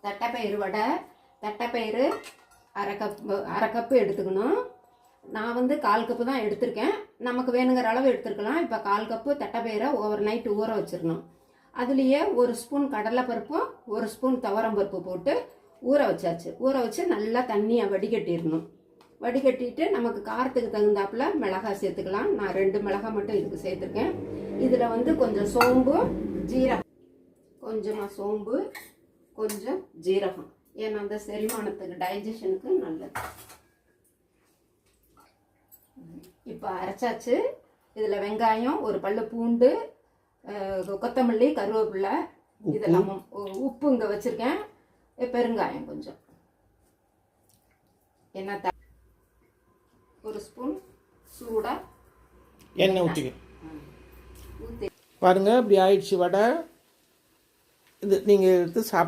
தட்டைப்பயிறு வடை. தட்டைப்பயிறு அரை கப்பு எடுத்துக்கணும். நான் வந்து 1/4 கப்பு தான் எடுத்திருக்கேன். நமக்கு வேணுங்கிற அளவு எடுத்துருக்கலாம். இப்போ 1/4 கப்பு தட்டைப்பயிரை ஓவர் நைட்டு ஊற வச்சிடணும். அதுலேயே 1 ஸ்பூன் கடலைப்பருப்பும் 1 ஸ்பூன் துவரம்பருப்பு போட்டு ஊற வச்சாச்சு. ஊற வச்சு நல்லா தண்ணியை வடிகட்டிடணும். வடிகட்டிட்டு நமக்கு காரத்துக்கு தகுந்தாப்புல மிளகாய் சேர்த்துக்கலாம். நான் 2 மிளகாய் மட்டும் இதுக்கு சேர்த்துருக்கேன். இதில் வந்து கொஞ்சம் சோம்பு, ஜீரகம், கொஞ்சமாக சோம்பு, கொஞ்சம் ஜீரகம். ஏன்னா அந்த செரிமானத்துக்கு டைஜஷனுக்கு நல்லது. இப்போ அரைச்சாச்சு. இதில் வெங்காயம், 1 பல்லு பூண்டு, கொத்தமல்லி, கருவேப்பிலை, இதெல்லாம் உப்பு இங்கே வச்சுருக்கேன். பெருங்காயம் கொஞ்சம், என்ன 1 ஸ்பூன் சூடாக எண்ணெய் ஊற்றி பாருங்கள். இப்படி ஆயிடுச்சு வடை. இது நீங்கள் எடுத்து சாப்பிட